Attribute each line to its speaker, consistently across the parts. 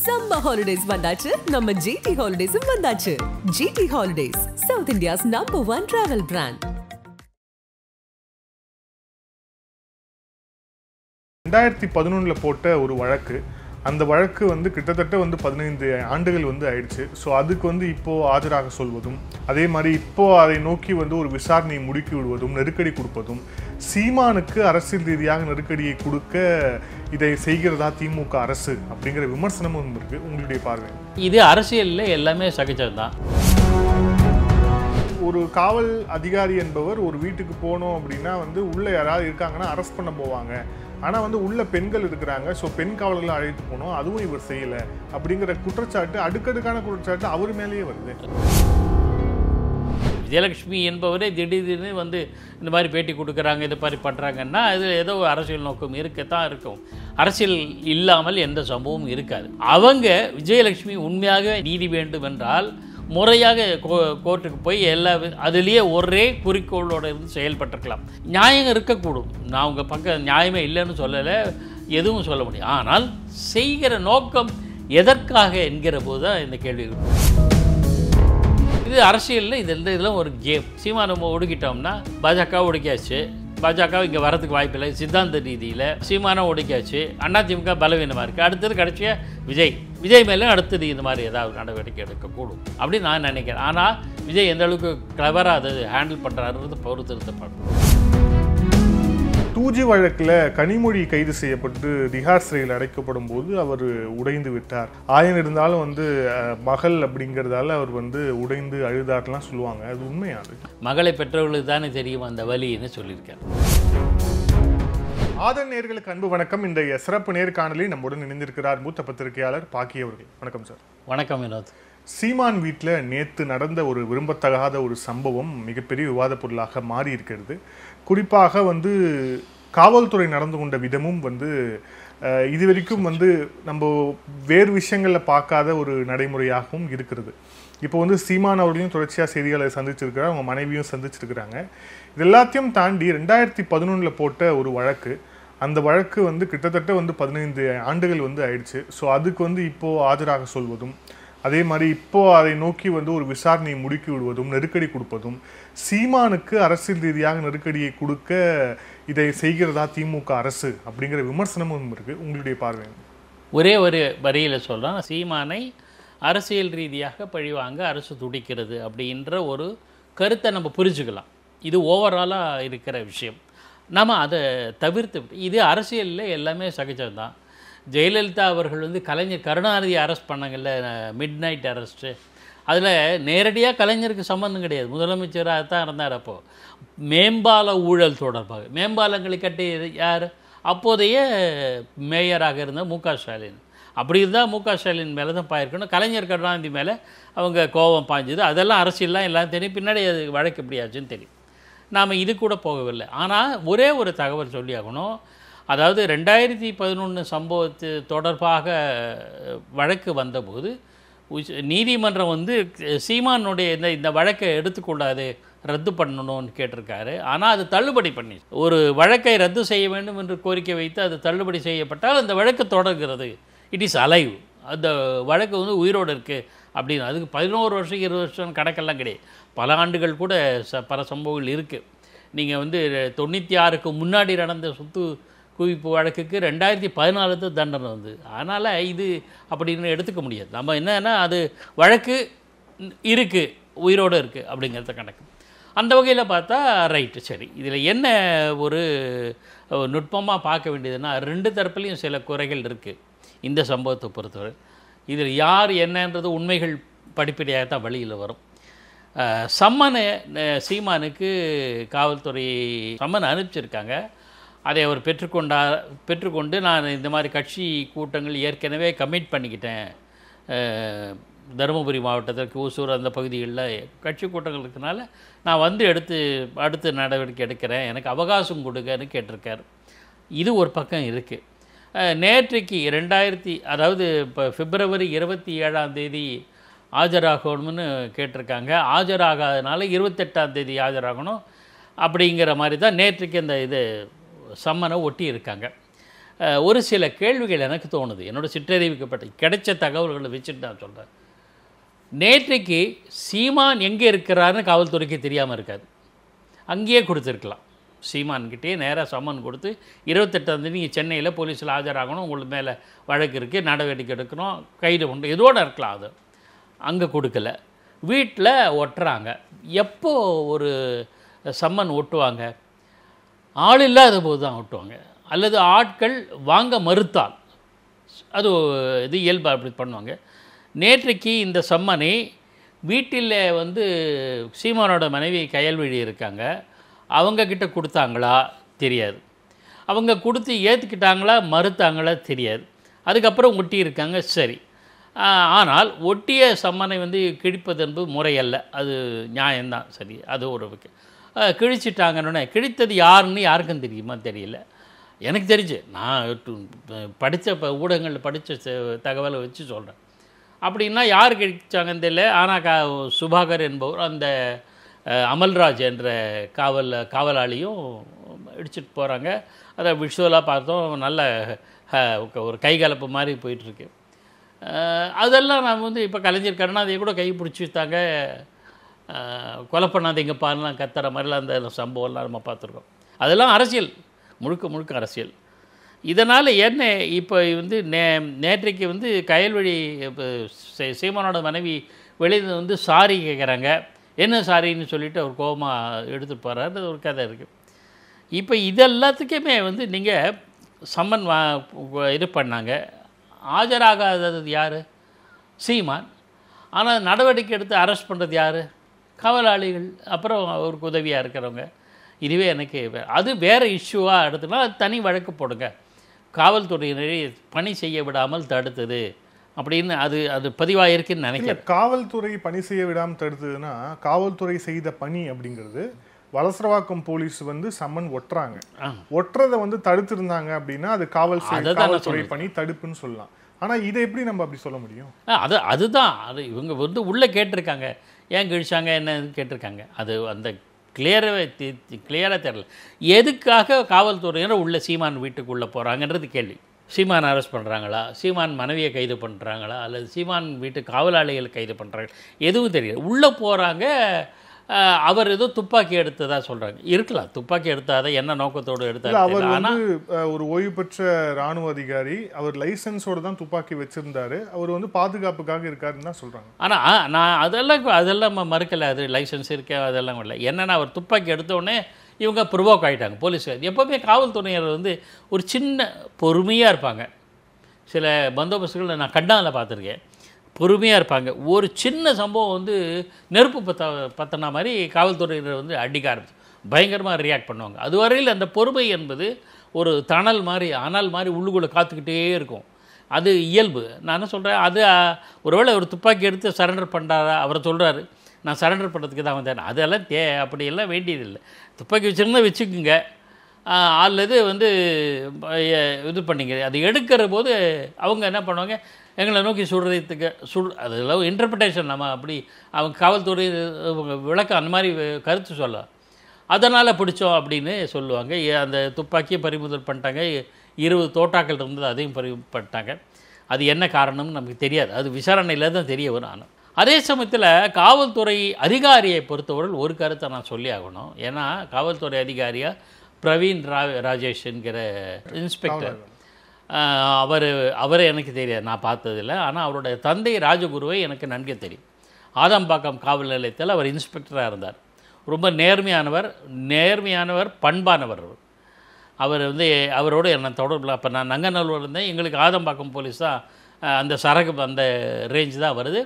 Speaker 1: Summer holidays வந்தாச்சு நம்ம GT Holidays வந்தாச்சு. GT Holidays, South India's #1 travel brand.
Speaker 2: 2011 போட்ட ஒரு வழக்கு. அந்த வழக்கு கிட்டத்தட்ட 15 ஆண்டுகள் ஆயிடுச்சு. ஸோ அதுக்கு இப்போ ஆஜராக சொல்வதும், அதே மாதிரி இப்போ அதை நோக்கி ஒரு விசாரணையை முடுக்கி விடுவதும், நெருக்கடி கொடுப்பதும், சீமானுக்கு அரசியல் ரீதியாக நெருக்கடியை கொடுக்க இதை செய்கிறதா திமுக அரசு அப்படிங்கிற விமர்சனமும் இருக்கு. உங்களுடைய பார்வை?
Speaker 3: இது அரசியலில் எல்லாமே சகிச்சதுதான்.
Speaker 2: ஒரு காவல் அதிகாரி என்பவர் ஒரு வீட்டுக்கு போனோம் அப்படின்னா உள்ள யாராவது இருக்காங்கன்னா அரெஸ்ட் பண்ண போவாங்க. ஆனால் உள்ள பெண்கள் இருக்கிறாங்க, ஸோ பெண் காவலர்களை அழைத்து போனோம், அதுவும் இவர் செய்யலை அப்படிங்கிற குற்றச்சாட்டு, அடுக்கடுக்கான குற்றச்சாட்டு அவர் மேலேயே வருது.
Speaker 3: விஜயலட்சுமி என்பவரே திடீர்னு இந்த மாதிரி பேட்டி கொடுக்குறாங்க, இது மாதிரி பண்ணுறாங்கன்னா அது ஏதோ அரசியல் நோக்கம் இருக்கத்தான் இருக்கும். அரசியல் இல்லாமல் எந்த சம்பவமும் இருக்காது. அவங்க விஜயலட்சுமி உண்மையாக நீதி வேண்டும் என்றால் முறையாக கோர்ட்டுக்கு போய் அதுலேயே ஒரே குறிக்கோளோடு இருந்து செயல்பட்டிருக்கலாம். நியாயம் இருக்கக்கூடும், நான் உங்கள் பக்கம் நியாயமே இல்லைன்னு சொல்லலை, எதுவும் சொல்ல முடியும். ஆனால் செய்கிற நோக்கம் எதற்காக என்கிற போது தான் இந்த கேள்வி இருக்கும். இது அரசியலில் இதெல்லாம் ஒரு கேம். சீமானை ஒடுக்கிட்டோம்னா பாஜக ஒடுக்கியாச்சு, பாஜக இங்கே வரதுக்கு வாய்ப்பில்லை. சித்தாந்த ரீதியில் சீமானம் ஒடுக்கியாச்சு, அதிமுக பலவீனமாக இருக்குது. அடுத்தது கடைசியாக விஜய் மேலே அடுத்தது இந்த மாதிரி ஏதாவது நடவடிக்கை எடுக்கக்கூடும் அப்படின்னு நான் நினைக்கிறேன். ஆனால் விஜய் எந்த அளவுக்கு கிளவராக அதை ஹேண்டில் பண்ணுறாருன்றது பொறுத்திருந்தப்படும்.
Speaker 2: 2G வழக்கில் கனிமொழி கைது செய்யப்பட்டு திஹார் சிறையில் அடைக்கப்படும் போது அவர் உடைந்து விட்டார். ஆயன் இருந்தாலும் மகள் அப்படிங்கிறதால அவர் உடைந்து அழுதாட்டெலாம் சொல்லுவாங்க. அது உண்மையாது?
Speaker 3: மகளை பெற்றவர்களுக்கு தானே தெரியும் அந்த வலின்னு சொல்லியிருக்காரு.
Speaker 2: ஆதன் நேயர்களுக்கு அன்பு வணக்கம். இன்றைய சிறப்பு நேர்காணலில் நம்முடன் இணைந்திருக்கிறார் மூத்த பத்திரிகையாளர் பாக்கி அவர்கள். வணக்கம் சார்.
Speaker 3: வணக்கம் வினோத்.
Speaker 2: சீமான் வீட்டில் நேற்று நடந்த ஒரு விரும்பத்தகாத ஒரு சம்பவம் மிகப்பெரிய விவாத பொருளாக மாறி இருக்கிறது. குறிப்பாக காவல்துறை நடந்து கொண்ட விதமும் இதுவரைக்கும் நம்ம வேறு விஷயங்களில் பார்க்காத ஒரு நடைமுறையாகவும் இருக்கிறது. இப்போ சீமான் அவர்களையும் தொடர்ச்சியாக செய்திகளை சந்திச்சிருக்கிறார், அவங்க மனைவியும் சந்திச்சிருக்கிறாங்க. இது எல்லாத்தையும் தாண்டி 2011 போட்ட ஒரு வழக்கு. அந்த வழக்கு கிட்டத்தட்ட 15 ஆண்டுகள் ஆயிடுச்சு. ஸோ அதுக்கு இப்போ ஆஜராக சொல்வதும், அதே மாதிரி இப்போ அதை நோக்கி ஒரு விசாரணையை முடுக்கி விடுவதும், நெருக்கடி கொடுப்பதும், சீமானுக்கு அரசியல் ரீதியாக நெருக்கடியை கொடுக்க இதை செய்கிறதா திமுக அரசு அப்படிங்கிற விமர்சனமும் இருக்கு. உங்களுடைய பார்வை?
Speaker 3: ஒரே ஒரு வரியில் சொல்கிறோம், சீமானை அரசியல் ரீதியாக பழிவாங்க அரசு துடிக்கிறது அப்படின்ற ஒரு கருத்தை நம்ம புரிஞ்சுக்கலாம். இது ஓவராலாக இருக்கிற விஷயம். நம்ம அதை தவிர்த்து, இது அரசியலில் எல்லாமே சகிச்சது தான். ஜெயலலிதா அவர்கள் கலைஞர் கருணாநிதி அரெஸ்ட் பண்ணாங்கல்ல, மிட் நைட் அரெஸ்ட்டு, அதில் நேரடியாக கலைஞருக்கு சம்மந்தம் கிடையாது, முதலமைச்சராக தான் இருந்தார். அப்போது மேம்பால ஊழல் தொடர்பாக மேம்பாலங்களை கட்டி யார்? அப்போதைய மேயராக இருந்த மு.க. ஸ்டாலின். அப்படி இருந்தால் மு.க. ஸ்டாலின் மேலே தான் பாயிருக்கணும். கலைஞர் கருணாநிதி மேலே அவங்க கோபம் பாய்ஞ்சது, அதெல்லாம் அரசியல்லாம் எல்லாம் தெரியும். பின்னாடி அது வழக்கு எப்படி ஆச்சுன்னு தெரியும். நாம் இது கூட போகவில்லை. ஆனால் ஒரே ஒரு தகவல் சொல்லி ஆகணும். அதாவது 2011 சம்பவத்து தொடர்பாக வழக்கு வந்தபோது நீதிமன்றம் சீமானுடைய இந்த வழக்கை எடுத்துக்கொள்ளாது, ரத்து பண்ணணும்னு கேட்டிருக்காரு. ஆனால் அது தள்ளுபடி பண்ணி, ஒரு வழக்கை ரத்து செய்ய வேண்டும் என்று கோரிக்கை வைத்து அது தள்ளுபடி செய்யப்பட்டால் அந்த வழக்கு தொடர்கிறது. It is alive. அந்த வழக்கு உயிரோடு இருக்குது அப்படின்னு. அதுக்கு 11 வருஷம் 20 வருஷம் கணக்கெல்லாம் கிடையாது, பல ஆண்டுகள் கூட பல சம்பவங்கள் இருக்குது. நீங்கள் 96க்கு முன்னாடி நடந்த சொத்து குவிப்பு வழக்குக்கு 2014 தண்டனை அதனால் இது அப்படின்னு எடுத்துக்க முடியாது. நம்ம என்னன்னா அது வழக்கு இருக்குது, உயிரோடு இருக்குது அப்படிங்கிறத கணக்கு. அந்த வகையில் பார்த்தா ரைட்டு, சரி. இதில் என்ன ஒரு நுட்பமாக பார்க்க வேண்டியதுன்னா, 2 தரப்புலையும் சில குறைகள் இருக்குது இந்த சம்பவத்தை பொறுத்தவரை. இதில் யார் என்னன்றது உண்மைகள் படிப்படியாக தான் வழியில் வரும். சீமானுக்கு காவல்துறை சம்மன் அனுப்பிச்சிருக்காங்க. அதை அவர் பெற்றுக்கொண்டு நான் இந்த மாதிரி கட்சி கூட்டங்கள் ஏற்கனவே கமிட் பண்ணிக்கிட்டேன், தருமபுரி மாவட்டத்திற்கு ஓசூர் அந்த பகுதிகளில் கட்சி கூட்டங்கள் இருக்கிறனால நான் அடுத்து நடவடிக்கை எடுக்கிறேன், எனக்கு அவகாசம் கொடுங்கன்னு கேட்டிருக்கார். இது ஒரு பக்கம் இருக்குது. நேற்றைக்கு அதாவது இப்போ பிப்ரவரி 27ஆம் தேதி ஆஜராகணும்னு கேட்டிருக்காங்க. ஆஜராகாதனால 28ஆம் தேதி ஆஜராகணும் அப்படிங்கிற மாதிரி தான் நேற்றைக்கு இந்த சம்மனை ஒட்டி இருக்காங்க. ஒரு சில கேள்விகள் எனக்கு தோணுது. என்னோடய சிற்றறிவிக்கப்பட்ட கிடைச்ச தகவல்களை வச்சுட்டு நான் சொல்கிறேன். நேற்றைக்கு சீமான் எங்கே இருக்கிறாருன்னு காவல்துறைக்கு தெரியாமல் இருக்காது. அங்கேயே கொடுத்துருக்கலாம். சீமான்கிட்டே நேராக சம்மன் கொடுத்து 28ஆம் தேதி நீங்கள் சென்னையில் போலீஸில் ஆஜராகணும், உங்களுக்கு மேலே வழக்கு இருக்குது, நடவடிக்கை எடுக்கணும், கைது பண்ணணும், இதோடு இருக்கலாம். அது அங்கே கொடுக்கல, வீட்டில் ஒட்டுறாங்க. எப்போ ஒரு சம்மன் ஒட்டுவாங்க? ஆள் இல்லாத போது தான் ஒட்டுவாங்க, அல்லது ஆட்கள் வாங்க மறுத்தால் அது இது இயல்பாக அப்படி பண்ணுவாங்க. நேற்றைக்கு இந்த சம்மனை வீட்டில் வந்து சீமானோட மனைவி கயல்விழி இருக்காங்க, அவங்கக்கிட்ட கொடுத்தாங்களா தெரியாது. அவங்க கொடுத்து ஏற்றுக்கிட்டாங்களா மறுத்தாங்களா தெரியாது. அதுக்கப்புறம் ஒட்டியிருக்காங்க, சரி. ஆனால் ஒட்டிய சம்மனை வந்து கிழிப்பது என்பது முறையல்ல, அது நியாயம்தான், சரி. அது ஒரு கிழிச்சிட்டாங்கன்னு கிழித்தது யாருன்னு யாருக்கும் தெரியுமா தெரியல. எனக்கு தெரிஞ்சு நான் படித்த ஊடகங்களில் படித்த தகவலை வச்சு சொல்கிறேன். அப்படின்னா யார் கிழிச்சாங்கன்னு தெரியல. ஆனால் சுபாகர் என்பவர் அந்த அமல்ராஜ் என்ற காவலாளியும் இடிச்சிட்டு போகிறாங்க. அதை விஷுவலாக பார்த்தோம். நல்ல ஒரு கைகலப்பு மாதிரி போயிட்டுருக்கு. அதெல்லாம் நம்ம வந்து இப்போ கலைஞர் கருணாநிதியை கூட கை பிடிச்சிட்டாங்க, கொலை பண்ணாதீங்க பாருலாம் கத்துற மாதிரிலாம் அந்த சம்பவம்லாம் நம்ம பார்த்துருக்கோம். அதெல்லாம் அரசியல், முழுக்க முழுக்க அரசியல். இதனால் என்ன இப்போ வந்து நேற்றைக்கு வந்து கயல்வழி சீமானோட மனைவி வெளியில் வந்து சாரி கேட்குறாங்க. என்ன சாரின்னு சொல்லிவிட்டு அவர் கோபமாக எடுத்துகிட்டு போகிறாரு, ஒரு கதை இருக்குது. இப்போ இதெல்லாத்துக்குமே வந்து நீங்கள் சம்மன் இது பண்ணாங்க. ஆஜராகாதது யார்? சீமான். ஆனால் நடவடிக்கை எடுத்து அரெஸ்ட் பண்ணுறது யார்? காவலாளிகள், அப்புறம் அவருக்கு உதவியாக இருக்கிறவங்க. இதுவே எனக்கு அது வேறு இஷ்யூவாக எடுத்துனா அது தனி வழக்கு போடுங்க. காவல்துறையினரை பணி செய்ய விடாமல் தடுத்தது அப்படின்னு அது பதிவாக இருக்குன்னு நினைக்கிறேன்.
Speaker 2: காவல்துறை பணி செய்ய விடாமல் தடுத்ததுன்னா காவல்துறை செய்த பணி அப்படிங்கிறது வலசரவாக்கம் போலீஸ் வந்து சம்மன் ஒட்டுறாங்க. ஒட்டுறதை வந்து தடுத்திருந்தாங்க அப்படின்னா அது காவல்துறை பணி தடுப்புன்னு சொல்லலாம். ஆனால் இதை எப்படி நம்ம அப்படி சொல்ல முடியும்?
Speaker 3: அதுதான் அது இவங்க வந்து உள்ளே கேட்டிருக்காங்க, ஏன் கிழிச்சாங்க என்னன்னு கேட்டிருக்காங்க. அது அந்த கிளியராக தெரியல. எதுக்காக காவல்துறையினர் உள்ள சீமான் வீட்டுக்குள்ளே போகிறாங்கன்றது கேள்வி. சீமான் அரெஸ்ட் பண்ணுறாங்களா, சீமான் மனைவியை கைது பண்ணுறாங்களா, அல்லது சீமான் வீட்டு காவலாளிகள் கைது பண்ணுறாங்க, எதுவும் தெரியல. உள்ளே போகிறாங்க. அவர் ஏதோ துப்பாக்கி எடுத்ததா சொல்கிறாங்க. இருக்கலாம், துப்பாக்கி எடுத்தாத என்ன நோக்கத்தோடு எடுத்தார்.
Speaker 2: அவர் வந்து ஒரு ஓய்வு பெற்ற இராணுவ அதிகாரி, அவர் லைசன்ஸோடு தான் துப்பாக்கி வச்சுருந்தாரு, அவர் வந்து பாதுகாப்புக்காக இருக்காருன்னு தான் சொல்கிறாங்க.
Speaker 3: ஆனால் நான் அதெல்லாம் மறுக்கலை, அது லைசன்ஸ் இருக்கே அதெல்லாம் இல்லை. என்னென்னா அவர் துப்பாக்கி எடுத்தோடனே இவங்க ப்ரொவோக் ஆகிட்டாங்க. போலீஸ்கார் எப்போவுமே காவல்துறையினர் வந்து ஒரு சின்ன பொறுமையாக இருப்பாங்க. சில பந்தோபஸ்துகள் நான் கண்ணால் பார்த்துருக்கேன், பொறுமையாக இருப்பாங்க. ஒரு சின்ன சம்பவம் வந்து நெருப்பு பற்றின மாதிரி காவல்துறையினர் வந்து அடிக்க ஆரம்பிச்சு பயங்கரமாக ரியாக்ட் பண்ணுவாங்க. அதுவரையில் அந்த பொறுமை என்பது ஒரு தணல் மாதிரி அனல் மாதிரி உள்ளுக்குள்ளே காத்துக்கிட்டே இருக்கும். அது இயல்பு. நான் என்ன சொல்கிறேன், அது ஒருவேளை ஒரு துப்பாக்கி எடுத்து சரண்டர் பண்ணுறாரா, அவர் சொல்கிறாரு நான் சரண்டர் பண்ணுறதுக்கு தான் வந்தேன், அதெல்லாம் அப்படியெல்லாம் வேண்டியதில்லை. துப்பாக்கி வச்சுருந்தா வச்சுக்குங்க, அல்லது வந்து இது பண்ணிங்க. அது எடுக்கிற போது அவங்க என்ன பண்ணுவாங்க, எங்களை நோக்கி சுடுறதுக்கு அதெல்லாம் இன்டர்பிரிட்டேஷன். நம்ம அப்படி அவங்க காவல்துறை விளக்கம் அந்த மாதிரி கருத்து சொல்ல, அதனால் பிடிச்சோம் அப்படின்னு சொல்லுவாங்க. அந்த துப்பாக்கியை பறிமுதல் பண்ணிட்டாங்க. 20 தோட்டாக்கள் இருந்தது, அதையும் பண்ணிட்டாங்க. அது என்ன காரணம்னு நமக்கு தெரியாது, அது விசாரணையில் தான் தெரிய வரும். ஆனால் அதே சமயத்தில் காவல்துறை அதிகாரியை பொறுத்தவரை ஒரு கருத்தை நான் சொல்லி ஆகணும். ஏன்னா காவல்துறை அதிகாரியாக பிரவீன் ராஜேஷ் என்கிற இன்ஸ்பெக்டர், அவரை எனக்கு தெரியாது, நான் பார்த்ததில்லை. ஆனால் அவருடைய தந்தை ராஜகுருவை எனக்கு நன்கு தெரியும். ஆதம்பாக்கம் காவல் நிலையத்தில் அவர் இன்ஸ்பெக்டராக இருந்தார். ரொம்ப நேர்மையானவர், பண்பானவர். அவர் வந்து அவரோடு என்ன தொடர்பில், அப்போ நான் நங்கநல்லூர் இருந்தேன், எங்களுக்கு ஆதம்பாக்கம் போலீஸ் தான் அந்த சரகு அந்த ரேஞ்ச் தான் வருது.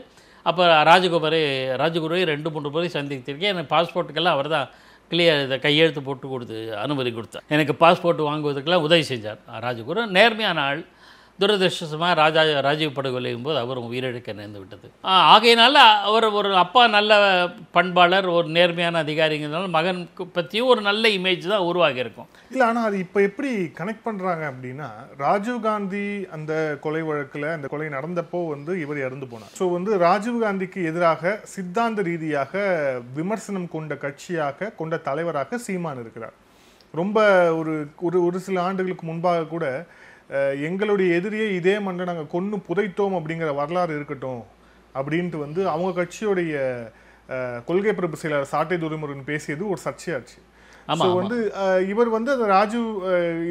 Speaker 3: அப்போ ராஜகுருவை 2-3 முறை சந்தித்திருக்கேன். எனக்கு பாஸ்போர்ட்டுக்கெல்லாம் அவர் தான் கிளியர் இதை கையெழுத்து போட்டு கொடுத்து அனுமதி கொடுத்தார். எனக்கு பாஸ்போர்ட் வாங்குவதற்கெல்லாம் உதவி செஞ்சார் ராஜகுரு. நேர்மையான ஆள். துரதிருஷ்டமாக ராஜீவ் படுகொலையும் போது அவரும் உயிரிழக்க நேர்ந்து விட்டது. ஆகையினால அவர் ஒரு அப்பா நல்ல பண்பாளர், ஒரு நேர்மையான அதிகாரிங்கிறதுனால மகனுக்கு பற்றியும் ஒரு நல்ல இமேஜ் தான் உருவாகி இருக்கும்.
Speaker 2: இல்லை, ஆனால் அது இப்போ எப்படி கனெக்ட் பண்ணுறாங்க அப்படின்னா, ராஜீவ்காந்தி அந்த கொலை வழக்கில் அந்த கொலை நடந்தப்போ வந்து இவர் இறந்து போனார். ஸோ வந்து ராஜீவ்காந்திக்கு எதிராக சித்தாந்த ரீதியாக விமர்சனம் கொண்ட தலைவராக சீமான் இருக்கிறார். ரொம்ப ஒரு சில ஆண்டுகளுக்கு முன்பாக கூட எங்களுடைய எதிரியே இதே மண்ணை நாங்கள் கொன்று புதைத்தோம் அப்படிங்கிற வரலாறு இருக்கட்டும் அப்படின்ட்டு வந்து அவங்க கட்சியுடைய கொள்கை பரப்பு செயலாளர் சாட்டை துரைமுருகன் பேசியது ஒரு சர்ச்சையாச்சு. வந்து இவர் வந்து அந்த ராஜீவ்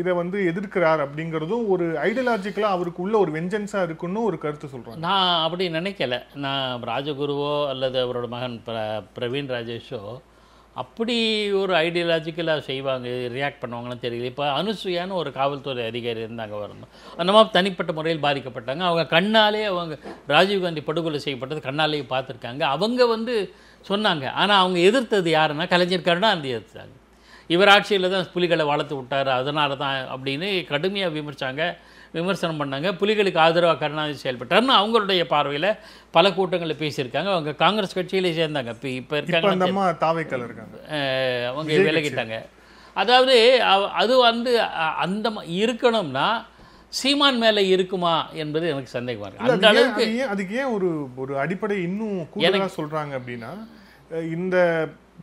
Speaker 2: இதை வந்து எதிர்க்கிறார் அப்படிங்கிறதும் ஒரு ஐடியாலஜிக்கலா அவருக்கு உள்ள ஒரு வெஞ்சன்ஸா இருக்குன்னு ஒரு கருத்து சொல்றாங்க.
Speaker 3: நான் அப்படி நினைக்கல. நான் ராஜகுருவோ அல்லது அவரோட மகன் பிரவீன் ராஜேஷோ அப்படி ஒரு ஐடியாலஜிக்கலாக செய்வாங்க, ரியாக்ட் பண்ணுவாங்கன்னு தெரியல. இப்போ அனுசுயான்னு ஒரு காவல்துறை அதிகாரி இருந்தாங்க, வரணும் அந்த மாதிரி தனிப்பட்ட முறையில் பாதிக்கப்பட்டாங்க. அவங்க கண்ணாலே அவங்க ராஜீவ்காந்தி படுகொலை செய்யப்பட்டது கண்ணாலேயே பார்த்துருக்காங்க. அவங்க வந்து சொன்னாங்க. ஆனால் அவங்க எதிர்த்தது யாருன்னா கலைஞர் கருணாநிதி எதிர்த்தாங்க. இவர் ஆட்சியில் தான் புலிகளை வளர்த்து விட்டார், அதனால தான் அப்படின்னு கடுமையாக விமர்சனம் பண்ணாங்க. புலிகளுக்கு ஆதரவாக கருணாநிதி செயல்பட்டார்னு அவங்களுடைய பார்வையில் பல கூட்டங்களில் பேசியிருக்காங்க. அவங்க காங்கிரஸ் கட்சியிலே சேர்ந்தாங்க. இப்போ இருக்காங்க, அவங்க விலகிட்டாங்க. அதாவது அது வந்து அந்த இருக்கணும்னா சீமான் மேலே இருக்குமா என்பது எனக்கு சந்தேகமாக இருக்கு. அந்த அளவுக்கு
Speaker 2: அதுக்கு ஏன் ஒரு அடிப்படை இன்னும் கூடுதலா சொல்றாங்க அப்படின்னா, இந்த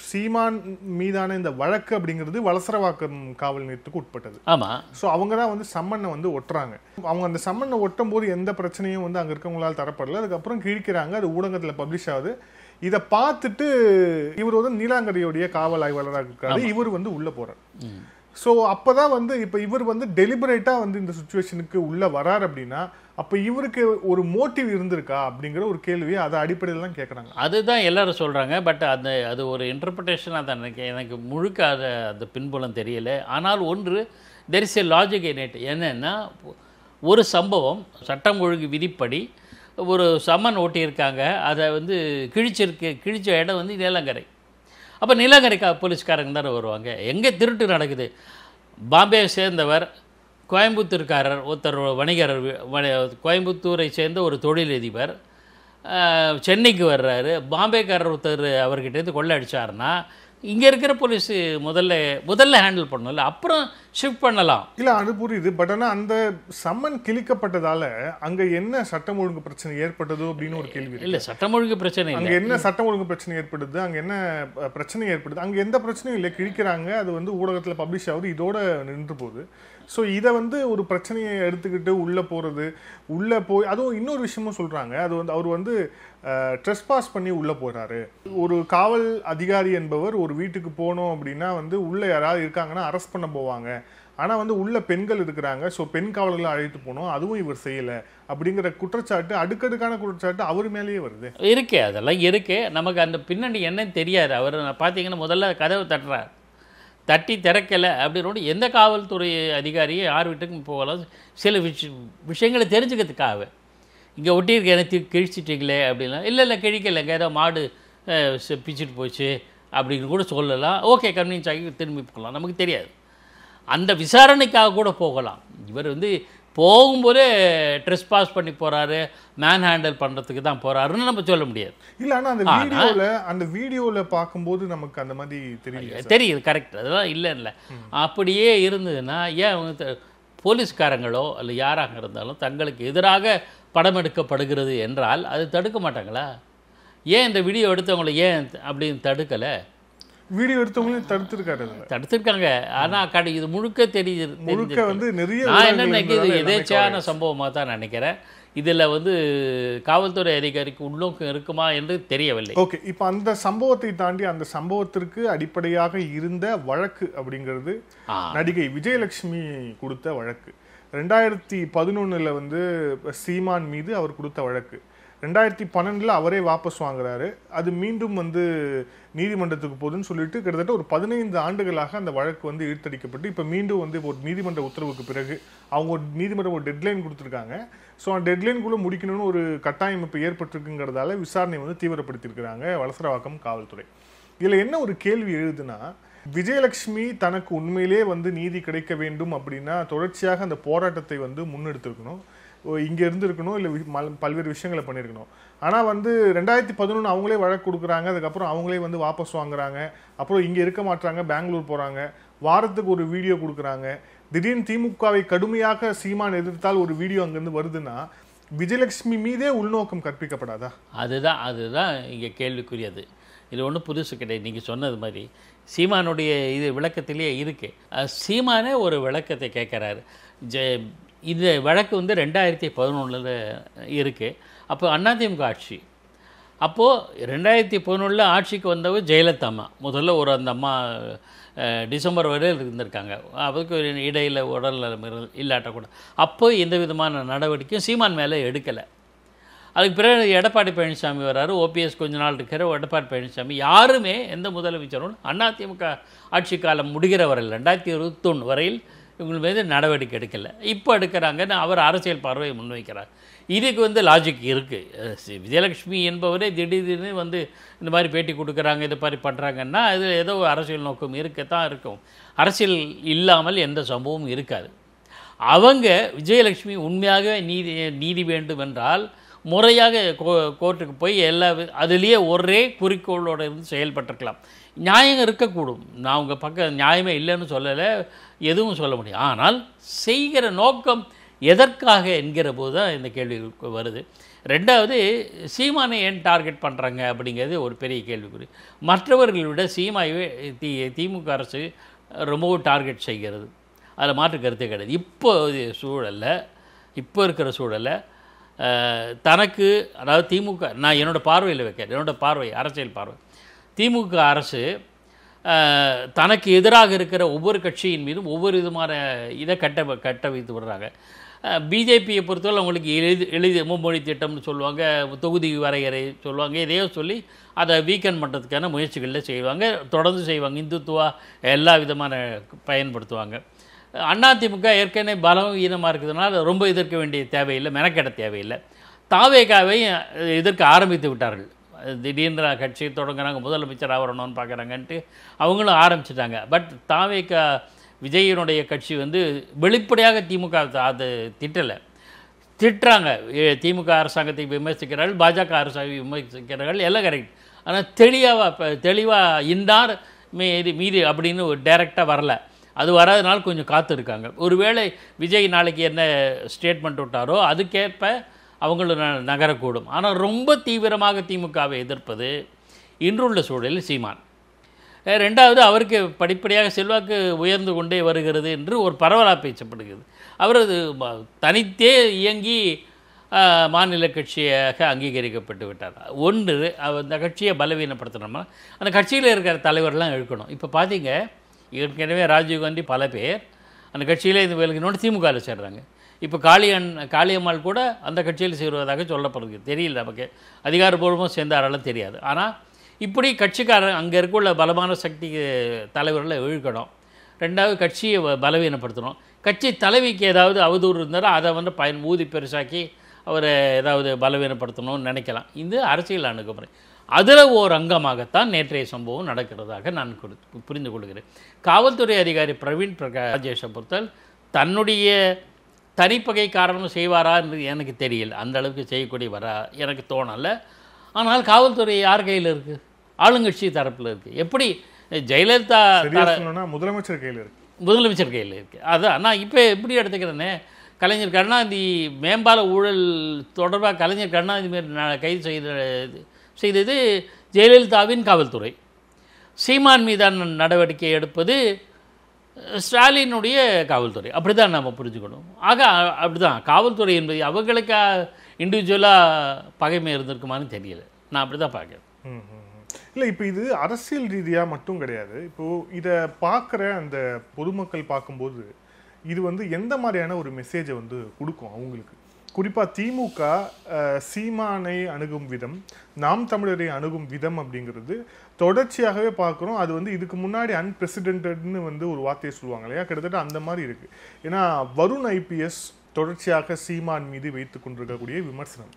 Speaker 2: சீமான் மீதான இந்த வழக்கு அப்படிங்கிறது வலசரவாக்கம் காவல் நிலையத்துக்கு உட்பட்டது.
Speaker 3: ஆமா.
Speaker 2: ஸோ அவங்க தான் வந்து சம்மனை வந்து ஒட்டுறாங்க. அவங்க அந்த சம்மனை ஒட்டும் போது எந்த பிரச்சனையும் வந்து அங்க இருக்கவங்களால தரப்படல. அதுக்கப்புறம் கிழிக்கிறாங்க, அது ஊடகத்துல பப்ளிஷ் ஆகுது. இதை பார்த்துட்டு இவர் வந்து நீலாங்கரையோடைய காவல் ஆய்வாளராக இருக்காரு, இவர் வந்து உள்ள போறார். ஸோ அப்போதான் வந்து இப்போ இவர் வந்து டெலிபரேட்டாக வந்து இந்த சுச்சுவேஷனுக்கு உள்ள வரார் அப்படின்னா, அப்போ இவருக்கு ஒரு மோட்டிவ் இருந்திருக்கா அப்படிங்கிற ஒரு கேள்வியை அதை அடிப்படையில் தான் கேட்குறாங்க.
Speaker 3: அதுதான் எல்லாரும் சொல்கிறாங்க. பட் அது ஒரு இன்டர்பிரிட்டேஷனாக தான் எனக்கு முழுக்க அந்த பின்புலம் தெரியல. ஆனால் ஒன்று, there is a logic in it. என்னென்னா, ஒரு சம்பவம் சட்டம் ஒழுங்கு விதிப்படி ஒரு சம்மன் ஓட்டியிருக்காங்க, அதை வந்து கிழிச்ச இடம் வந்து நீலங்கரை. அப்போ நீலங்கரை போலீஸ்காரங்க தானே வருவாங்க. எங்கே திருட்டு நடக்குது? பாம்பே சேர்ந்தவர், கோயம்புத்தூர்காரர் ஒருத்தர் வணிகர், கோயம்புத்தூரை சேர்ந்த ஒரு தொழிலதிபர் சென்னைக்கு வர்றாரு. பாம்பேக்காரர் ஒருத்தர் அவர்கிட்டேருந்து கொள்ளை அடித்தார்னா இங்கே இருக்கிற போலீஸ் முதல்ல ஹேண்டில் பண்ணல, அப்புறம் ஷிஃப்ட் பண்ணலாம்.
Speaker 2: இல்லை, அது புரியுது. பட் ஆனால் அந்த சம்மன் கிழிக்கப்பட்டதால அங்கே என்ன சட்டம் ஒழுங்கு பிரச்சனை ஏற்பட்டதோ அப்படின்னு ஒரு கேள்வி.
Speaker 3: இல்லை, சட்டம் ஒழுங்கு பிரச்சனை
Speaker 2: அங்கே என்ன சட்டம் ஒழுங்கு பிரச்சனை ஏற்படுது, அங்கே என்ன பிரச்சனை ஏற்படுது? அங்கே எந்த பிரச்சனையும் இல்லை, கிழிக்கிறாங்க, அது வந்து ஊடகத்தில் பப்ளிஷ் ஆகுது, இதோட நின்று போகுது. ஸோ இதை வந்து ஒரு பிரச்சனையை எடுத்துக்கிட்டு உள்ளே போகிறது, உள்ளே போய் அதுவும் இன்னொரு விஷயமும் சொல்கிறாங்க. அது வந்து அவர் வந்து ட்ரெஸ்பாஸ் பண்ணி உள்ளே போகிறாரு. ஒரு காவல் அதிகாரி என்பவர் ஒரு வீட்டுக்கு போனோம் அப்படின்னா வந்து உள்ளே யாராவது இருக்காங்கன்னா அரெஸ்ட் பண்ண போவாங்க. ஆனால் வந்து உள்ள பெண்கள் இருக்கிறாங்க, ஸோ பெண் காவலர்களை அழைத்து போனோம், அதுவும் இவர் செய்யலை அப்படிங்கிற குற்றச்சாட்டு, அடுக்கடுக்கான குற்றச்சாட்டு அவர் மேலேயே வருது.
Speaker 3: இருக்கு, அதெல்லாம் இருக்கு. நமக்கு அந்த பின்னணி என்னன்னு தெரியாது. அவர் பார்த்தீங்கன்னா முதல்ல கதவை தட்டுறார், தட்டி திறக்கலை அப்படின்னு எந்த காவல்துறை அதிகாரியும் யார் வீட்டுக்கும் போகலாம். சில விஷயங்களை தெரிஞ்சுக்கிறதுக்காக இங்கே ஒட்டியிருக்க எனக்கு கிழிச்சிட்டிங்களே அப்படின்னா, இல்லை கிழிக்கலைங்க, ஏதோ மாடு பிச்சுட்டு போச்சு அப்படின்னு கூட சொல்லலாம். ஓகே, கன்வின்ஸ் ஆகி திரும்பி போகலாம், நமக்கு தெரியாது. அந்த விசாரணைக்காக கூட போகலாம். இவர் வந்து போகும்போதே ட்ரெஸ் பாஸ் பண்ணி போகிறாரு, மேன் ஹேண்டில் பண்ணுறதுக்கு தான் போகிறாருன்னு நம்ம சொல்ல முடியாது.
Speaker 2: இல்லை, ஆனால் அந்த வீடியோவில் பார்க்கும்போது நமக்கு அந்த மாதிரி
Speaker 3: தெரியுது. கரெக்ட், அதெல்லாம் இல்லை. அப்படியே இருந்ததுன்னா ஏன் அவங்க போலீஸ்காரங்களோ அல்ல யாராக இருந்தாலும் தங்களுக்கு எதிராக படம் எடுக்கப்படுகிறது என்றால் அது தடுக்க மாட்டாங்களா? ஏன் இந்த வீடியோ எடுத்தவங்களை ஏன் அப்படின்னு தடுக்கலை?
Speaker 2: வீடியோ எடுத்தவங்களையும்
Speaker 3: தடுத்திருக்காங்க. ஆனால் இது முழுக்க தெரியுது.
Speaker 2: வந்து நிறைய
Speaker 3: நான் என்ன நினைக்கிறேன், இது எதேச்சையான சம்பவமாக தான் நினைக்கிறேன். இதில் வந்து காவல்துறை அதிகாரிக்கு உள்நோக்கம் இருக்குமா என்று தெரியவில்லை.
Speaker 2: ஓகே, இப்போ அந்த சம்பவத்தை தாண்டி அந்த சம்பவத்திற்கு அடிப்படையாக இருந்த வழக்கு அப்படிங்கிறது நடிகை விஜயலட்சுமி கொடுத்த வழக்கு. 2011 வந்து சீமான் மீது அவர் கொடுத்த வழக்கு. 2012 அவரே வாபஸ் வாங்குறாரு. அது மீண்டும் வந்து நீதிமன்றத்துக்கு போகுதுன்னு சொல்லிட்டு கிட்டத்தட்ட ஒரு 15 ஆண்டுகளாக அந்த வழக்கு வந்து இழுத்தடிக்கப்பட்டு இப்போ மீண்டும் வந்து ஒரு நீதிமன்ற உத்தரவுக்கு பிறகு அவங்க ஒரு நீதிமன்றம் ஒரு டெட்லைன் கொடுத்துருக்காங்க. ஸோ அந்த டெட்லைனுக்குள்ளே முடிக்கணும்னு ஒரு கட்டாயம் இப்போ ஏற்பட்டிருக்குங்கிறதால விசாரணை வந்து தீவிரப்படுத்தியிருக்கிறாங்க வலசரவாக்கம் காவல்துறை. இதில் என்ன ஒரு கேள்வி எழுதுனா, விஜயலட்சுமி தனக்கு உண்மையிலே வந்து நீதி கிடைக்க வேண்டும் அப்படின்னா தொடர்ச்சியாக அந்த போராட்டத்தை வந்து முன்னெடுத்திருக்கணும், இங்கே இருந்திருக்கணும், இல்லை பல்வேறு விஷயங்களை பண்ணியிருக்கணும். ஆனால் வந்து 2011 அவங்களே வழக்கு கொடுக்குறாங்க, அதுக்கப்புறம் அவங்களே வந்து வாபஸ் வாங்குறாங்க, அப்புறம் இங்கே இருக்க மாட்டாங்க, பெங்களூர் போகிறாங்க, வாரத்துக்கு ஒரு வீடியோ கொடுக்குறாங்க. திடீர்னு திமுகவை கடுமையாக சீமான் எதிர்த்தால் ஒரு வீடியோ அங்கேருந்து வருதுன்னா விஜயலட்சுமி மீதே உள்நோக்கம் கற்பிக்கப்படாதா?
Speaker 3: அதுதான் இங்கே கேள்விக்குரியது. இது ஒன்றும் புதுசு கிடையாது. நீங்கள் சொன்னது மாதிரி சீமானுடைய இது விளக்கத்திலேயே இருக்குது. சீமானே ஒரு விளக்கத்தை கேட்குறாரு. இந்த வழக்கு வந்து 2011 இருக்குது. அப்போ அதிமுக ஆட்சி. அப்போது 2011 ஆட்சிக்கு வந்தவர் ஜெயலலிதா அம்மா. முதல்ல அந்த அம்மா டிசம்பர் வரையில் இருந்திருக்காங்க. அதுக்கு இடையில் உடல் இல்லாட்ட கூட அப்போ எந்த விதமான நடவடிக்கையும் சீமான் மேலே எடுக்கலை. அதுக்கு பிறகு எடப்பாடி பழனிசாமி வர்றாரு. ஓபிஎஸ் கொஞ்ச நாள் இருக்கிற எடப்பாடி பழனிசாமி யாருமே எந்த முதலமைச்சரும் அதிமுக ஆட்சி காலம் முடிகிற வரையில் 2021 வரையில் இவங்க மீது நடவடிக்கை எடுக்கலை. இப்போ எடுக்கிறாங்கன்னு அவர் அரசியல் பார்வையை முன்வைக்கிறார். இதுக்கு வந்து லாஜிக் இருக்குது. விஜயலட்சுமி என்பவரே திடீர்னு வந்து இந்த மாதிரி பேட்டி கொடுக்குறாங்க, இது மாதிரி பண்ணுறாங்கன்னா அது ஏதோ அரசியல் நோக்கம் இருக்கத்தான் இருக்கும். அரசியல் இல்லாமல் எந்த சம்பவமும் இருக்காது. அவங்க விஜயலட்சுமி உண்மையாக நீதி வேண்டும் என்றால் முறையாக கோர்ட்டுக்கு போய் அதுலேயே ஒரே குறிக்கோளோடு இருந்து செயல்பட்டிருக்கலாம். நியாயம் இருக்கக்கூடும். நான் உங்கள் பக்கம் நியாயமே இல்லைன்னு சொல்லலை, எதுவும் சொல்ல முடியும். ஆனால் செய்கிற நோக்கம் எதற்காக என்கிற போது தான் இந்த கேள்வி வருது. ரெண்டாவது, சீமானை ஏன் டார்கெட் பண்ணுறாங்க அப்படிங்கிறது ஒரு பெரிய கேள்விக்குறி. மற்றவர்களை விட சீமாவே திமுக அரசு ரொம்பவும் டார்கெட் செய்கிறது. அதில் மாற்று கருத்தே கிடையாது. இப்போ இருக்கிற சூழலில் தனக்கு, அதாவது திமுக, நான் என்னோடய பார்வையில் வைக்கிறேன், என்னோடய பார்வை அரசியல் பார்வை, திமுக அரசு தனக்கு எதிராக இருக்கிற ஒவ்வொரு கட்சியின் மீதும் ஒவ்வொரு விதமான இதை கட்ட வைத்து விடுறாங்க. பிஜேபியை பொறுத்தவரை அவங்களுக்கு எளிது மும்மொழி திட்டம்னு சொல்லுவாங்க, தொகுதி வரையறை சொல்லுவாங்க, எதையோ சொல்லி அதை வீக்கெண்ட் பண்ணுறதுக்கான முயற்சிகளில் செய்வாங்க, தொடர்ந்து செய்வாங்க. இந்துத்துவா எல்லா விதமான பயன்படுத்துவாங்க. அதிமுக ஏற்கனவே பலவீனமாக இருக்கிறதுனால ரொம்ப எதிர்க்க வேண்டிய தேவையில்லை, மெனக்கெட தேவையில்லை. தாவேகாவை எதிர்க்க ஆரம்பித்து விட்டார்கள். திடீர்னு கட்சி தொடங்குறாங்க, முதலமைச்சராக வரணும்னு பார்க்குறாங்கன்ட்டு அவங்களும் ஆரம்பிச்சிட்டாங்க. பட் தாவேகா விஜயனுடைய கட்சி வந்து வெளிப்படையாக திமுக அது திட்டுறாங்க. திமுக அரசாங்கத்தை விமர்சிக்கிறார்கள், பாஜக அரசாங்கத்தை விமர்சிக்கிறார்கள், எல்லாம் கரெக்ட். ஆனால் தெளிவாக இன்னார் மீது அப்படின்னு ஒரு டைரெக்டாக வரல. அது வராதனால கொஞ்சம் காத்திருக்காங்க. ஒருவேளை விஜய் நாளைக்கு என்ன ஸ்டேட்மெண்ட் விட்டாரோ அதுக்கேற்ப அவங்களும் நகரக்கூடும். ஆனால் ரொம்ப தீவிரமாக திமுகவை எதிர்ப்பது இன்றுள்ள சூழலில் சீமான். ரெண்டாவது, அவருக்கு படிப்படியாக செல்வாக்கு உயர்ந்து கொண்டே வருகிறது என்று ஒரு பரவலாக பேசப்படுகிறது. அவர் தனித்தே இயங்கி மாநில கட்சியாக அங்கீகரிக்கப்பட்டு விட்டார். ஒன்று, அந்த கட்சியை பலவீனப்படுத்தணும்னா அந்த கட்சியில் இருக்கிற தலைவர்லாம் இழுக்கணும். இப்போ பார்த்தீங்க, ஏற்கனவே ராஜீவ்காந்தி பல பேர் அந்த கட்சியில் இது விலகினோடு திமுகவில் சேர்றாங்க. இப்போ காளியம்மாள் கூட அந்த கட்சியில் சேருவதாக சொல்லப்படுது. தெரியல, நமக்கு அதிகாரப்பூர்வமாக சேர்ந்தாரெல்லாம் தெரியாது. ஆனால் இப்படி கட்சிக்காரன் அங்கே இருக்குள்ள பலமான சக்தி தலைவர்களை இழுக்கணும். ரெண்டாவது, கட்சியை பலவீனப்படுத்தணும். கட்சி தலைவிக்கு ஏதாவது அவதூறு இருந்தாலும் அதை வந்து ஊதி பெருசாக்கி அவரை ஏதாவது பலவீனப்படுத்தணும்னு நினைக்கலாம். இது அரசியல் அணுகுமுறை. அதில் ஓர் அங்கமாகத்தான் நேற்றைய சம்பவம் நடக்கிறதாக நான் புரிந்து கொள்கிறேன். காவல்துறை அதிகாரி பிரவீன் ராஜேஷை பொறுத்தால் தன்னுடைய தனிப்பகை காரணம் செய்வாரா என்று எனக்கு தெரியல. அந்த அளவுக்கு செய்யக்கூடியவரா எனக்கு தோணலை. ஆனால் காவல்துறை யார் கையில் இருக்குது? ஆளுங்கட்சி தரப்பில் இருக்குது. எப்படி ஜெயலலிதா
Speaker 2: முதலமைச்சர் கையில் இருக்குது,
Speaker 3: முதலமைச்சர் கையில் இருக்குது. அதான் நான் இப்போ எப்படி எடுத்துக்கிறேன்னே, கலைஞர் கருணாநிதி மேம்பால ஊழல் தொடர்பாக கலைஞர் கருணாநிதி மேல் கைது செய்தது ஜெயலலிதாவின் காவல்துறை. சீமான் மீதான நடவடிக்கை எடுப்பது ஸ்டாலினுடைய காவல்துறை. அப்படி தான் நம்ம புரிஞ்சுக்கணும். ஆக அப்படி தான் காவல்துறை என்பது அவங்களுக்கு இண்டிவிஜுவலாக பகைமை இருந்திருக்குமான்னு தெரியல. நான் அப்படி தான் பார்க்குறேன்.
Speaker 2: இல்லை, இப்போ இது அரசியல் ரீதியாக மட்டும் கிடையாது. இப்போது இதை பார்க்குற அந்த பொதுமக்கள் பார்க்கும்போது இது வந்து எந்த மாதிரியான ஒரு மெசேஜை வந்து கொடுக்கும் அவங்களுக்கு? குறிப்பாக திமுக சீமானை அணுகும் விதம், நாம் தமிழரை அணுகும் விதம் அப்படிங்கிறது தொடர்ச்சியாகவே பார்க்குறோம். அது வந்து இதுக்கு முன்னாடி அன்பிரசிடென்ட்னு வந்து ஒரு வார்த்தையை சொல்லுவாங்க இல்லையா, கிட்டத்தட்ட அந்த மாதிரி இருக்குது. ஏன்னா வருண் ஐபிஎஸ் தொடர்ச்சியாக சீமான் மீது வைத்துக் கொண்டிருக்கக்கூடிய விமர்சனம்,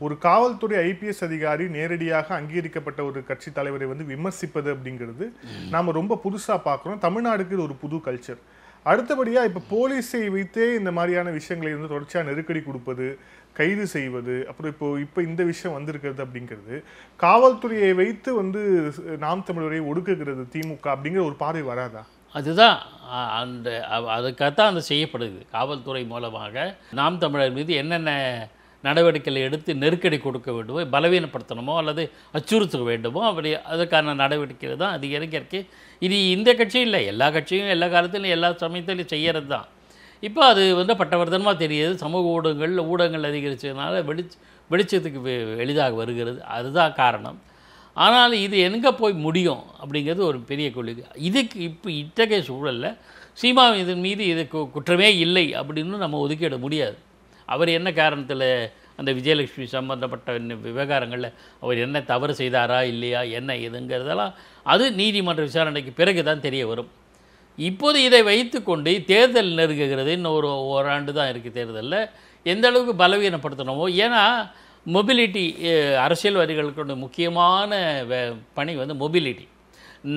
Speaker 2: ஒரு காவல்துறை ஐபிஎஸ் அதிகாரி நேரடியாக அங்கீகரிக்கப்பட்ட ஒரு கட்சி தலைவரை வந்து விமர்சிப்பது அப்படிங்கிறது நாம் ரொம்ப புதுசாக பார்க்குறோம். தமிழ்நாடுக்கு இது ஒரு புது கல்ச்சர். அடுத்தபடியாக இப்போ போலீஸை வைத்தே இந்த மாதிரியான விஷயங்களை வந்து தொடர்ச்சியாக நெருக்கடி கொடுப்பது, கைது செய்வது, அப்புறம் இப்போ இந்த விஷயம் வந்திருக்கிறது அப்படிங்கிறது காவல்துறையை வைத்து வந்து நாம் தமிழரை ஒடுக்குகிறது திமுக அப்படிங்கிற ஒரு பார்வை வராதா?
Speaker 3: அதுதான் அதுக்காகத்தான் அந்த செய்யப்படுது. காவல்துறை மூலமாக நாம் தமிழர் மீது என்னென்ன நடவடிக்கைகளை எடுத்து நெருக்கடி கொடுக்க வேண்டுமோ, பலவீனப்படுத்தணுமோ அல்லது அச்சுறுத்த வேண்டுமோ அப்படி அதற்கான நடவடிக்கைகள் தான் அதிகரிக்க இருக்குது. இது இந்த கட்சியும் இல்லை, எல்லா கட்சியும் எல்லா காலத்திலும் எல்லா சமயத்திலும் செய்கிறது தான். இப்போ அது வந்து பட்டவர்த்தனமாக தெரியுது. சமூக ஊடகங்கள் அதிகரித்ததுனால வெளிச்சத்துக்கு எளிதாக வருகிறது. அதுதான் காரணம். ஆனால் இது எங்கே போய் முடியும் அப்படிங்கிறது ஒரு பெரிய கேள்வி. இதுக்கு இப்போ இத்தகைய சூழலில் சீமா இதன் மீது இது குற்றமே இல்லை அப்படின்னு நம்ம ஒதுக்கிட முடியாது. அவர் என்ன காரணத்தில் அந்த விஜயலட்சுமி சம்பந்தப்பட்ட விவகாரங்களில் அவர் என்ன தவறு செய்தாரா இல்லையா என்ன இதுங்கிறதெல்லாம் அது நீதிமன்ற விசாரணைக்கு பிறகு தான் தெரிய வரும். இப்போது இதை வைத்துக்கொண்டு தேர்தல் நெருங்குகிறது, இன்னும் ஒரு ஆண்டு தான் இருக்குது தேர்தலில், எந்த அளவுக்கு பலவீனப்படுத்தணுமோ. ஏன்னா மொபிலிட்டி அரசியல்வாதிகளுக்கு முக்கியமான பணி வந்து மொபிலிட்டி.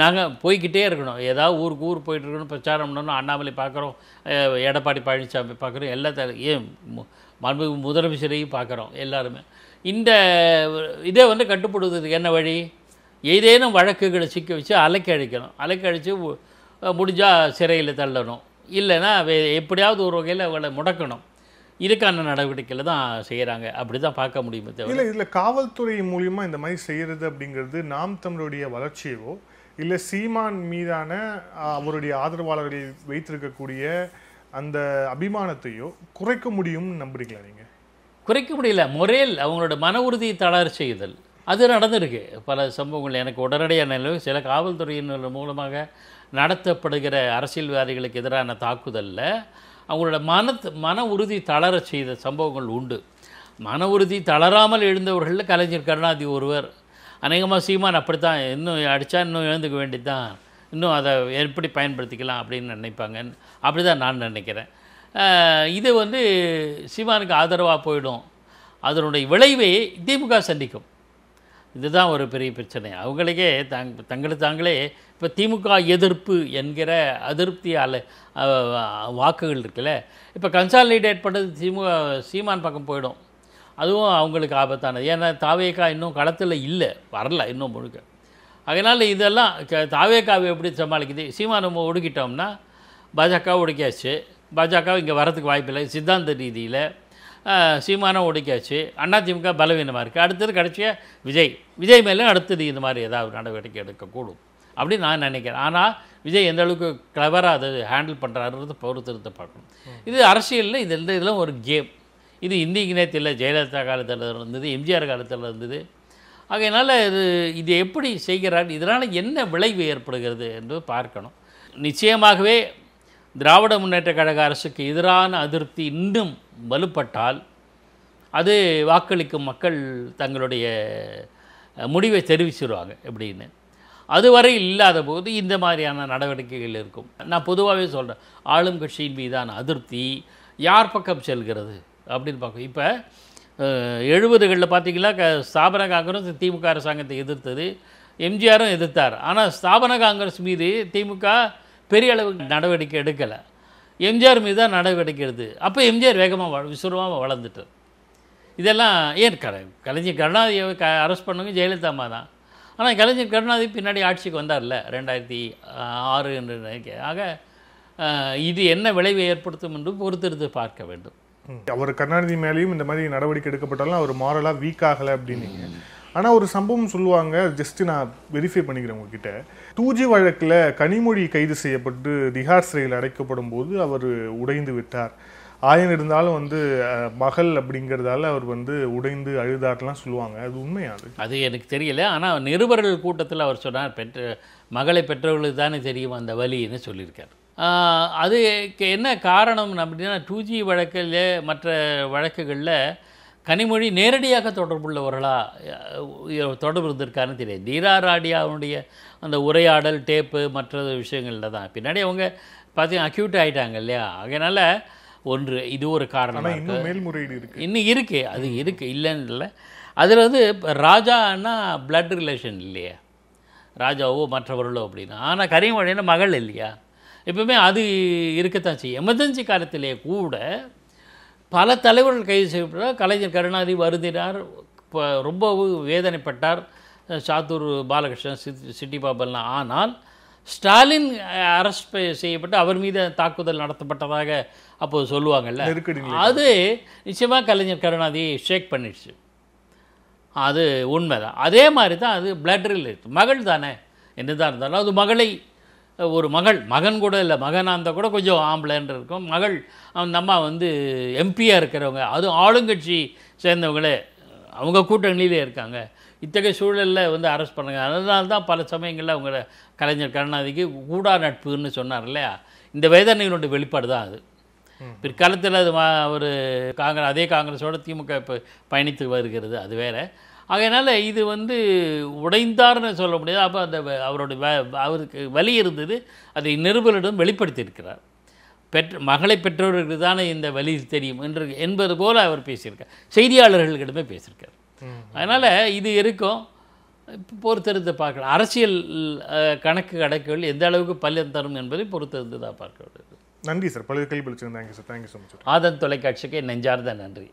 Speaker 3: நாங்கள் போய்கிட்டே இருக்கணும், ஏதாவது ஊர் போயிட்டு இருக்கணும், பிரச்சாரம் பண்ணணும். அண்ணாமலை பார்க்குறோம், எடப்பாடி பழனிசாமி பார்க்குறோம், ஏன் முதலமைச்சரையும் பார்க்குறோம் எல்லாருமே. இந்த இதை வந்து கட்டுப்படுவதற்கு என்ன வழி? ஏதேனும் வழக்குகளை சிக்க வச்சு அழைக்கழித்து முடிஞ்சால் சிறையில் தள்ளணும், இல்லைன்னா எப்படியாவது ஒரு வகையில் அவளை முடக்கணும். இதுக்கான நடவடிக்கையில் தான் செய்கிறாங்க. அப்படி தான் பார்க்க முடியுமே தவிர
Speaker 2: இல்லை இதில் காவல்துறை மூலிமா இந்த மாதிரி செய்கிறது அப்படிங்கிறது நாம் தமிழுடைய வளர்ச்சியவோ இல்லை சீமான் மீதான அவருடைய ஆதரவாளர்கள் வைத்திருக்கக்கூடிய அந்த அபிமானத்தையோ குறைக்க முடியும்னு நம்புறீங்களா நீங்கள்?
Speaker 3: குறைக்க முடியல. முறையில் அவங்களோட மன உறுதியை தளர செய்தல் அது நடந்திருக்கு. பல சம்பவங்கள் எனக்கு உடனடியாக நிலவு. சில காவல்துறையினர் மூலமாக நடத்தப்படுகிற அரசியல்வாதிகளுக்கு எதிரான தாக்குதலில் அவங்களோட மன உறுதி தளர செய்த சம்பவங்கள் உண்டு. மன உறுதி தளராமல் எழுந்தவர்களில் கலைஞர் கருணாநிதி ஒருவர். அநேகமாக சீமான் அப்படித்தான், இன்னும் அடித்தா இன்னும் எழுந்துக்க வேண்டியதுதான், இன்னும் அதை எப்படி பயன்படுத்திக்கலாம் அப்படின்னு நினைப்பாங்க. அப்படி தான் நான் நினைக்கிறேன். இது வந்து சீமானுக்கு ஆதரவாக போயிடும். அதனுடைய விளைவை திமுக சந்திக்கும். இதுதான் ஒரு பெரிய பிரச்சனை. அவங்களுக்கே தாங்களே இப்போ திமுக எதிர்ப்பு என்கிற அதிருப்தியால் வாக்குகள் இருக்குல்ல, இப்போ கன்சாலிடேட் பண்ணது சீமான் பக்கம் போயிடும். அதுவும் அவங்களுக்கு ஆபத்தானது. ஏன்னா தாவேகா இன்னும் களத்தில் இல்லை, வரல இன்னும் முழுக்க. அதனால் இதெல்லாம் தாவேகாவை எப்படி சமாளிக்குது? சீமானை ஒடுக்கிட்டோம்னா பாஜக ஒடுக்கியாச்சு. பாஜக இங்கே வரத்துக்கு வாய்ப்பில்லை. சித்தாந்த ரீதியில் சீமானம் ஒடுக்கியாச்சு. அதிமுக பலவீனமாக இருக்குது. அடுத்தது கடைசியாக விஜய் மேலே அடுத்தது இந்த மாதிரி ஏதாவது நடவடிக்கை எடுக்கக்கூடும் அப்படின்னு நான் நினைக்கிறேன். ஆனால் விஜய் எந்த அளவுக்கு கிளவராக அதை ஹேண்டில் பண்ணுறாருன்றது பொறுத்திருந்து பார்க்கணும். இது அரசியலில் இதெல்லாம் ஒரு கேம். இது இந்திக்கு நேரத்தில் ஜெயலலிதா காலத்தில் இருந்தது, எம்ஜிஆர் காலத்தில் இருந்தது. ஆகையினால் இது எப்படி செய்கிறார், இதனால் என்ன விளைவு ஏற்படுகிறது என்று பார்க்கணும். நிச்சயமாகவே திராவிட முன்னேற்ற கழக அரசுக்கு எதிரான அதிருப்தி இன்னும் வலுப்பட்டால் அது வாக்களிக்கும் மக்கள் தங்களுடைய முடிவை தெரிவிச்சிருவாங்க எப்படின்னு. அதுவரை இல்லாத போது இந்த மாதிரியான நடவடிக்கைகள் இருக்கும். நான் பொதுவாகவே சொல்கிறேன், ஆளும் கட்சியின் மீதான அதிருப்தி யார் பக்கம் செல்கிறது அப்படின்னு பார்க்கும். இப்போ 70களில் பார்த்தீங்கன்னா ஸ்தாபன காங்கிரஸ் திமுக அரசாங்கத்தை எதிர்த்தது, எம்ஜிஆரும் எதிர்த்தார். ஆனால் ஸ்தாபன காங்கிரஸ் மீது திமுக பெரிய அளவுக்கு நடவடிக்கை எடுக்கலை, எம்ஜிஆர் மீது தான் நடவடிக்கை எடுத்து. அப்போ எம்ஜிஆர் வேகமாக விசுரமாக வளர்ந்துட்டார். இதெல்லாம் ஏன் கலைஞர் கருணாநிதியை அரெஸ்ட் பண்ணுங்க ஜெயலலிதா அம்மா தான். ஆனால் கலைஞர் கருணாநிதி பின்னாடி ஆட்சிக்கு வந்தார்ல 2006 என்று நினைக்கிறேன். ஆக இது என்ன விளைவை ஏற்படுத்தும் என்று பொறுத்திருந்து பார்க்க வேண்டும்.
Speaker 2: அவர் கருணாநிதி மேலேயும் இந்த மாதிரி நடவடிக்கை எடுக்கப்பட்டாலும் அவர் மாரலாக வீக் ஆகலை அப்படின்னீங்க. ஆனால் ஒரு சம்பவம் சொல்லுவாங்க, ஜஸ்ட் நான் வெரிஃபை பண்ணிக்கிறேன் உங்ககிட்ட. 2G வழக்கில் கனிமொழி கைது செய்யப்பட்டு திஹார் சிறையில் அடைக்கப்படும் போது அவர் உடைந்து விட்டார். ஆயன் இருந்தாலும் மகள் அப்படிங்கிறதால அவர் உடைந்து அழுதார்லாம் சொல்லுவாங்க. அது உண்மையாது?
Speaker 3: அது எனக்கு தெரியல. ஆனால் நிருபர்கள் கூட்டத்தில் அவர் சொன்னார், மகளை பெற்றவர்களுக்கு தானே தெரியும் அந்த வலின்னு சொல்லியிருக்கார். அதுக்கு என்ன காரணம் அப்படின்னா 2G வழக்கில் மற்ற வழக்குகளில் கனிமொழி நேரடியாக தொடர்பு இருந்திருக்காருன்னு தெரியாது. தீராராடியாவுடைய அந்த உரையாடல் டேப்பு மற்ற விஷயங்களில் தான். பின்னாடி அவங்க பார்த்தீங்கன்னா அக்யூட் ஆகிட்டாங்க இல்லையா. அதனால் இது ஒரு காரணம்.
Speaker 2: இன்னும் மேல்முறையீடு இருக்குது,
Speaker 3: இன்னும் இருக்குது, அது இருக்குது, இல்லைன்னு இல்லை. அதில் ராஜான்னா பிளட் ரிலேஷன் இல்லையா, ராஜாவோ மற்றவர்களோ அப்படின்னா. ஆனால் கனிமொழின்னா மகள் இல்லையா, எப்பவுமே அது இருக்கத்தான் செய்யும். எமர்ஜென்சி காலத்திலே கூட பல தலைவர்கள் கைது செய்யப்பட்டார். கலைஞர் கருணாநிதி வருந்தினார், ரொம்பவும் வேதனைப்பட்டார், சாத்தூர் பாலகிருஷ்ணன், சிட்டி பாபெல்லாம். ஆனால் ஸ்டாலின் அரெஸ்ட் செய்யப்பட்டு அவர் மீது தாக்குதல் நடத்தப்பட்டதாக அப்போது சொல்லுவாங்கள்ல, அது நிச்சயமாக கலைஞர் கருணாநிதியை ஷேக் பண்ணிடுச்சு. அது உண்மைதான். அதே மாதிரி தான் அது பிளட் ரிலேட், மகள் தானே, என்னதான் இருந்தாலும் அது மகளை ஒரு மகன் கூட இல்லை, மகனாக இருந்தால் கூட கொஞ்சம் ஆம்பளைன்ற இருக்கும். அந்த அம்மா வந்து எம்பியாக இருக்கிறவங்க, அதுவும் ஆளுங்கட்சி சேர்ந்தவங்களே, அவங்க கூட்டணியிலே இருக்காங்க. இத்தகைய சூழலில் வந்து அரெஸ்ட் பண்ணுங்க. அதனால தான் பல சமயங்களில் அவங்க கலைஞர் கருணாநிதிக்கு கூடா நட்புன்னு சொன்னார் இல்லையா, இந்த வேதனையினுடைய வெளிப்பாடு தான் அது. பிற்காலத்தில் அது ஒரு அதே காங்கிரஸோட திமுக இப்போ பயணித்து வருகிறது, அது வேறு. அதனால் இது வந்து உடைந்தார்னு சொல்ல முடியாது. அப்போ அந்த அவருக்கு வலி இருந்தது, அதை நிருபரிடம் வெளிப்படுத்தியிருக்கிறார். மகளை பெற்றோர்களுக்கு தானே இந்த வலி தெரியும் என்பது போல் அவர் பேசியிருக்கார், செய்தியாளர்களிடமே பேசியிருக்கார். அதனால் இது இருக்கும், பொறுத்திருந்து பார்க்கலாம். அரசியல் கணக்குகள் எந்த அளவுக்கு பலன் தரும் என்பதை பொறுத்திருந்து தான் பார்க்க வேண்டும்.
Speaker 2: நன்றி சார், பல கேள்வி படிச்சிருந்தேன். Thank you sir.
Speaker 3: ஆதன் தொலைக்காட்சிக்கு நெஞ்சார்ந்த நன்றி.